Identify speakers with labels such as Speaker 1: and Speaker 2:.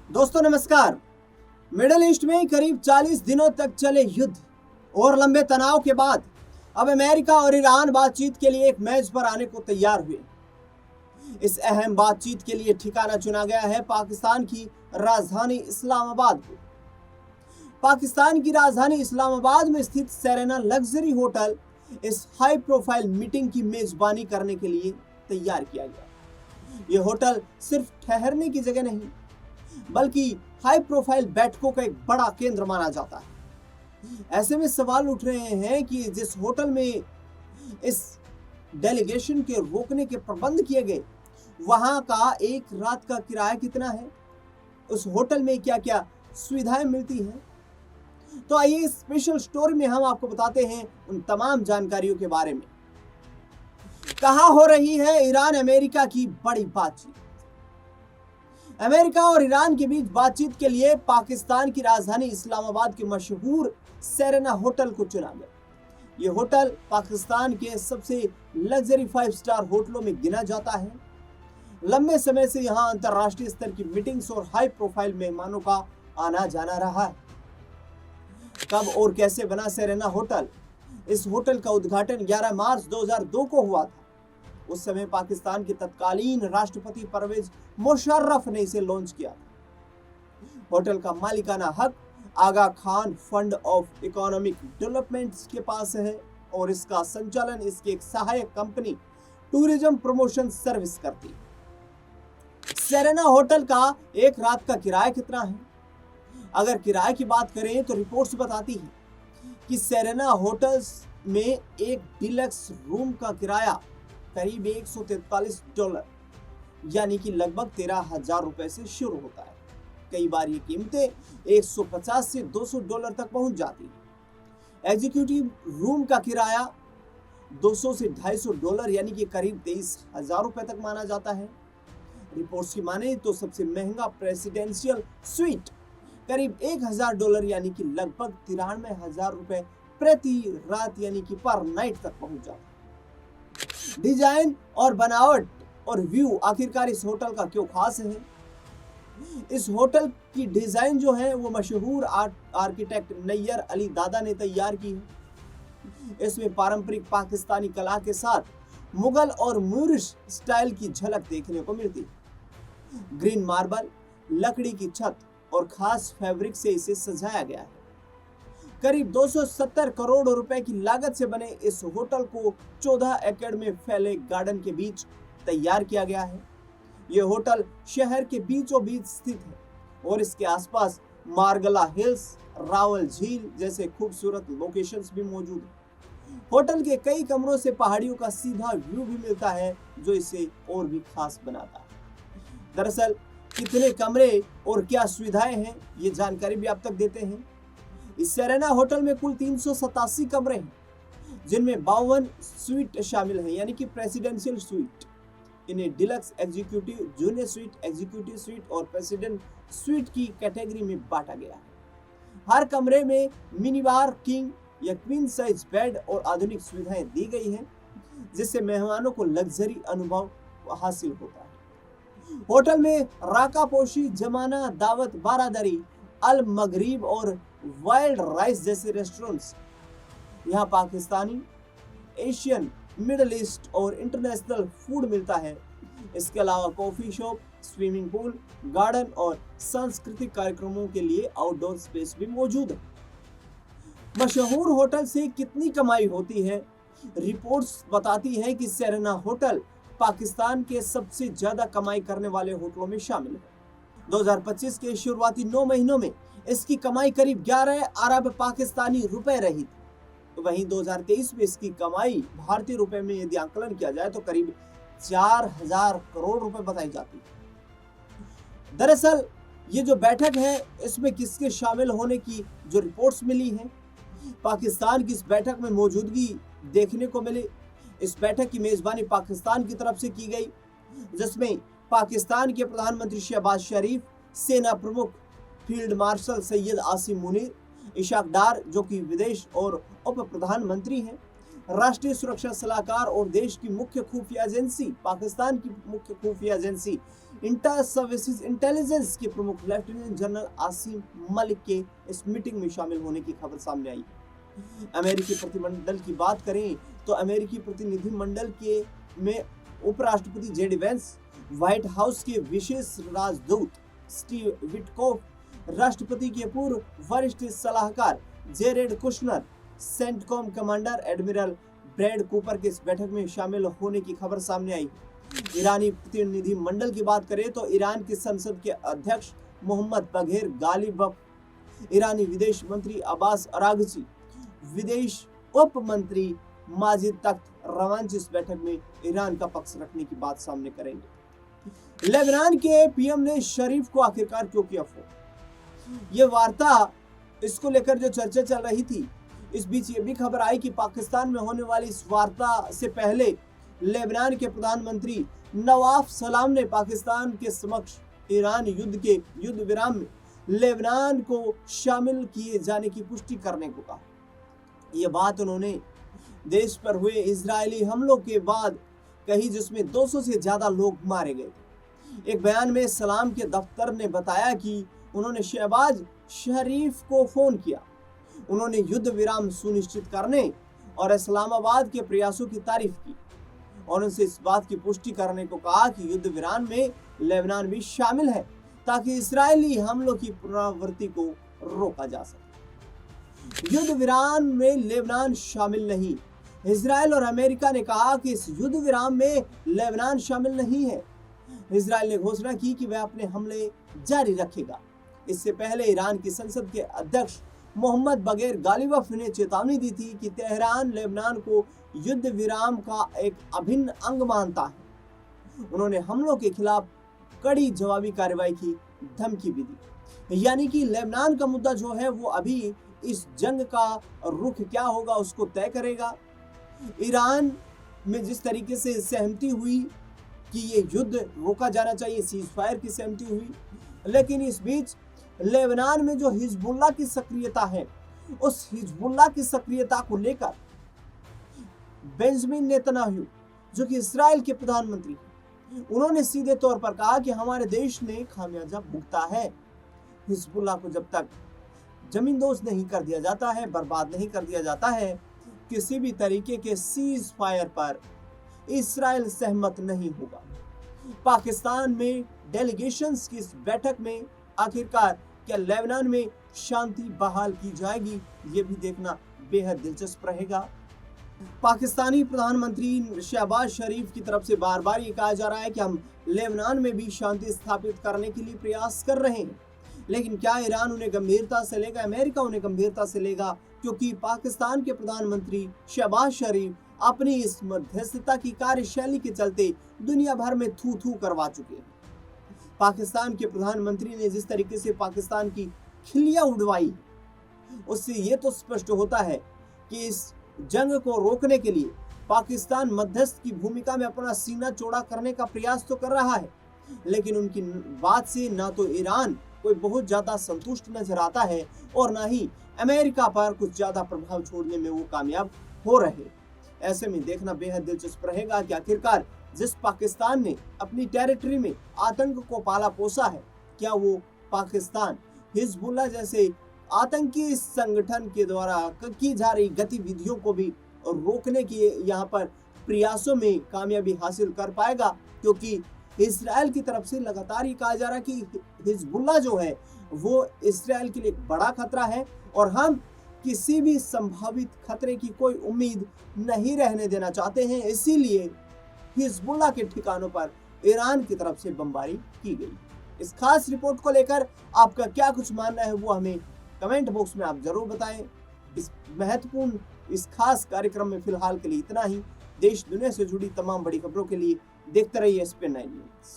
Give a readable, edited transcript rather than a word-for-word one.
Speaker 1: दोस्तों नमस्कार। Middle east में करीब 40 दिनों तक चले युद्ध और लंबे तनाव के बाद अब अमेरिका और ईरान बातचीत के लिए एक मेज पर आने को तैयार हुए। इस अहम बातचीत के लिए ठिकाना चुना गया है पाकिस्तान की राजधानी इस्लामाबाद को। पाकिस्तान की राजधानी इस्लामाबाद में स्थित सेरेना लग्जरी होटल इस हाई प्रोफाइल मीटिंग की मेजबानी करने के लिए तैयार किया गया। यह होटल सिर्फ ठहरने की जगह नहीं बल्कि हाई प्रोफाइल बैठकों का एक बड़ा केंद्र माना जाता है। ऐसे में सवाल उठ रहे हैं कि जिस होटल में इस डेलीगेशन के रोकने के प्रबंध किए गए, वहां का एक रात का किराया कितना है, उस होटल में क्या क्या सुविधाएं मिलती हैं। तो आइए इस स्पेशल स्टोरी में हम आपको बताते हैं उन तमाम जानकारियों के बारे में। कहां हो रही है ईरान अमेरिका की बड़ी बातचीत। अमेरिका और ईरान के बीच बातचीत के लिए पाकिस्तान की राजधानी इस्लामाबाद के मशहूर सेरेना होटल को चुना गया। यह होटल पाकिस्तान के सबसे लग्जरी 5 स्टार होटलों में गिना जाता है। लंबे समय से यहां अंतरराष्ट्रीय स्तर की मीटिंग्स और हाई प्रोफाइल मेहमानों का आना जाना रहा है। कब और कैसे बना सेरेना होटल? इस होटल का उद्घाटन 11 मार्च 2002 को हुआ था। उस समय पाकिस्तान के तत्कालीन राष्ट्रपति परवेज मुशर्रफ ने इसे लॉन्च किया था। होटल का मालिकाना हक Aga Khan fund of economic development के पास है और इसका संचालन इसकी एक सहायक कंपनी टूरिज्म प्रमोशन सर्विस करती है। सेरेना होटल का एक रात का किराया कितना है? अगर किराए की बात करें तो रिपोर्ट्स बताती है कि सेरेना होटल्स में एक डिलक्स रूम का किराया करीब $143 यानी कि लगभग 13,000 रुपए से शुरू होता है। कई बार ये कीमतें $150 से $200 तक पहुंच जाती है। एग्जीक्यूटिव रूम का किराया $200 से $250 यानी कि करीब 23,000 रुपए तक माना जाता है। रिपोर्ट्स की माने तो सबसे महंगा प्रेसिडेंशियल स्वीट करीब $1,000 यानी कि लगभग 93,000 रुपए प्रति रात यानी कि पर नाइट तक पहुंच जाता है। डिजाइन और बनावट और व्यू आखिरकार इस होटल का क्यों खास है? इस होटल की डिजाइन जो है वो मशहूर आर्किटेक्ट नैयर अली दादा ने तैयार की है। इसमें पारंपरिक पाकिस्तानी कला के साथ मुगल और मूरिश स्टाइल की झलक देखने को मिलती है। ग्रीन मार्बल, लकड़ी की छत और खास फैब्रिक से इसे सजाया गया है। करीब 270 करोड़ रुपए की लागत से बने इस होटल को 14 एकड़ में फैले गार्डन के बीच तैयार किया गया है। यह होटल शहर के बीचों बीच स्थित है और इसके आसपास मार्गला हिल्स, रावल झील जैसे खूबसूरत लोकेशंस भी मौजूद हैं। होटल के कई कमरों से पहाड़ियों का सीधा व्यू भी मिलता है जो इसे और भी खास बनाता है। दरअसल कितने कमरे और क्या सुविधाएं हैं ये जानकारी भी आप तक देते हैं। इस सेरेना होटल में कुल 387 कमरे हैं जिनमें 52 स्वीट शामिल हैं यानी कि प्रेसिडेंशियल स्वीट। इन्हें deluxe, executive, junior sweet, executive sweet और प्रेसिडेंट स्वीट की कैटेगरी में बांटा गया है। हर कमरे में मिनी बार, किंग या क्वीन साइज बेड और आधुनिक सुविधाएं दी गई हैं जिससे मेहमानों को लग्जरी अनुभव हासिल होता है। होटल में राकापोशी, जमाना, दावत, बारादरी, अल मगरिब और वाइल्ड राइस जैसे रेस्टोरेंट्स। यहाँ पाकिस्तानी, एशियन, मिडिल ईस्ट और इंटरनेशनल फूड मिलता है। इसके अलावा coffee shop, swimming pool, garden और सांस्कृतिक कार्यक्रमों के लिए आउटडोर स्पेस भी मौजूद है। मशहूर होटल से कितनी कमाई होती है? रिपोर्ट्स बताती हैं कि सेरेना होटल पाकिस्तान के सबसे ज्यादा कमाई करने वाले होटलों में शामिल है। 2025 के शुरुआती 9 महीनों में इसकी कमाई करीब 11 अरब पाकिस्तानी रुपए रही थी। तो वहीं 2023 में इसकी कमाई भारतीय रुपए में यदि आकलन किया जाए तो करीब 4,000 करोड़ रुपए बताई जाती है। दरअसल ये जो बैठक है इसमें किसके शामिल होने की जो रिपोर्ट्स मिली हैं, पाकिस्तान की इस बैठक में मौजूदगी देखने को मिली। इस बैठक की मेजबानी पाकिस्तान की तरफ से की गई जिसमें पाकिस्तान के प्रधानमंत्री शहबाज शरीफ, सेना प्रमुख फील्ड मार्शल सैयद आसिम मुनीर, इशाक डार जो कि विदेश और उप प्रधानमंत्री हैं, राष्ट्रीय सुरक्षा सलाहकार और देश की मुख्य खुफिया एजेंसी, पाकिस्तान की मुख्य खुफिया एजेंसी इंटर सर्विसेज इंटेलिजेंस के प्रमुख लेफ्टिनेंट जनरल आसिम मलिक के इस मीटिंग में शामिल होने की खबर सामने आई। अमेरिकी प्रतिनिधिमंडल की बात करें तो अमेरिकी प्रतिनिधिमंडल के में उपराष्ट्रपति जेडी वेंस, व्हाइट हाउस के विशेष राजदूत स्टीव विटकोफ, राष्ट्रपति के पूर्व वरिष्ठ सलाहकार Jared Kushner, CENTCOM commander admiral Brad Cooper के इस बैठक में शामिल होने की खबर सामने आई। ईरानी प्रतिनिधिमंडल की बात करें तो ईरान की संसद के अध्यक्ष मोहम्मद बघेर गालिबफ, ईरानी विदेश मंत्री अब्बास अरागची, विदेश उप मंत्री माजिद तख्त रवांची इस बैठक में ईरान का पक्ष रखने की बात सामने करेंगे। लेबनान के पीएम ने शरीफ को आखिरकार क्यों किया फोन? ये वार्ता, इसको लेकर जो चर्चा चल रही थी, इस बीच ये भी खबर आई कि पाकिस्तान में होने वाली इस वार्ता से पहले लेबनान के प्रधानमंत्री नवाफ सलाम ने पाकिस्तान के समक्ष ईरान युद्ध विराम में लेबनान को शामिल किए जाने की पुष्टि करने को कहा। यह बात उन्होंने देश पर हुए इजरायली हमलों के बाद कही, जिसमें 200 से ज्यादा लोग मारे गए थे। एक बयान में सलाम के दफ्तर ने बताया कि उन्होंने शहबाज शरीफ को फोन किया। उन्होंने युद्ध विराम सुनिश्चित करने और इस्लामाबाद के प्रयासों की तारीफ की और उनसे इस बात की पुष्टि करने को कहा कि युद्ध विराम में लेबनान भी शामिल है ताकि इजरायली हमलों की पुनरावृत्ति को रोका जा सके। युद्ध विराम में लेबनान शामिल नहीं। इजराइल और अमेरिका ने कहा कि इस युद्ध विराम में लेबनान शामिल नहीं है। इजराइल ने घोषणा की कि वह अपने हमले जारी रखेगा। इससे पहले ईरान की संसद के अध्यक्ष मोहम्मद बघेर गालिबफ ने चेतावनी दी थी कि तेहरान लेबनान को युद्ध विराम का एक अभिन्न अंग मानता है। उन्होंने हमलों के खिलाफ कड़ी जवाबी कार्रवाई की धमकी भी दी। यानी कि लेबनान का मुद्दा जो है वो अभी इस जंग का रुख क्या होगा उसको तय करेगा। ईरान में जिस तरीके से सहमति हुई कि ये युद्ध रोका जाना चाहिए, सीज फायर की सहमति हुई, लेकिन इस बीच लेबनान में जो हिजबुल्लाह की सक्रियता है, उस हिजबुल्लाह की सक्रियता को लेकर बेंजामिन नेतन्याहू, जो कि इस्राएल के प्रधानमंत्री हैं, उन्होंने सीधे तौर पर कहा कि हमारे देश ने खामियाजा भुगता है। हिजबुल्लाह को जब तक जमींदोज नहीं कर दिया जाता है, बर्बाद नहीं कर दिया जाता है, किसी भी तरीके के सीज फायर पर इस्राएल सहमत नहीं होगा। पाकिस्तान में डेलीगेशंस की इस बैठक में आखिरकार क्या लेबनान में शांति बहाल की जाएगी, ये भी देखना बेहद दिलचस्प रहेगा। पाकिस्तानी प्रधानमंत्री शहबाज शरीफ की तरफ से बार बार ये कहा जा रहा है कि हम लेबनान में भी शांति स्थापित करने के लिए प्रयास कर रहे हैं, लेकिन क्या ईरान उन्हें गंभीरता से लेगा, अमेरिका उन्हें गंभीरता से लेगा? क्योंकि पाकिस्तान के प्रधानमंत्री शहबाज शरीफ अपनी इस मध्यस्थता की कार्यशैली के चलते दुनिया भर में थू थू करवा चुके हैं। पाकिस्तान के प्रधानमंत्री ने जिस तरीके से पाकिस्तान की खिल्लियां उड़वाई, उससे ये तो स्पष्ट होता है कि इस जंग को रोकने के लिए पाकिस्तान मध्यस्थ की भूमिका में अपना सीना चौड़ा करने का प्रयास तो कर रहा है, लेकिन उनकी बात से ना तो ईरान कोई बहुत ज्यादा संतुष्ट नजर आता है और ना ही अमेरिका पर कुछ ज्यादा प्रभाव छोड़ने में वो कामयाब हो रहे। ऐसे में देखना बेहद दिलचस्प रहेगा कि आखिरकार जिस पाकिस्तान ने अपनी टेरिटरी में आतंक को पाला पोसा है, क्या वो पाकिस्तान हिजबुल्लाह जैसे आतंकी संगठन के द्वारा की जा रही गतिविधियों को भी रोकने की यहाँ पर प्रयासों में कामयाबी हासिल कर पाएगा? क्योंकि इजराइल की तरफ से लगातार ये कहा जा रहा है कि हिजबुल्लाह जो है वो इजराइल के लिए एक बड़ा खतरा है और हम किसी भी संभावित खतरे की कोई उम्मीद नहीं रहने देना चाहते हैं। इसीलिए हिजबुल्लाह के ठिकानों पर ईरान की तरफ से बमबारी की गई। इस खास रिपोर्ट को लेकर आपका क्या कुछ मानना है वो हमें कमेंट बॉक्स में आप जरूर बताएं। इस महत्वपूर्ण इस खास कार्यक्रम में फिलहाल के लिए इतना ही। देश दुनिया से जुड़ी तमाम बड़ी खबरों के लिए देखते रहिए SPN9 न्यूज़।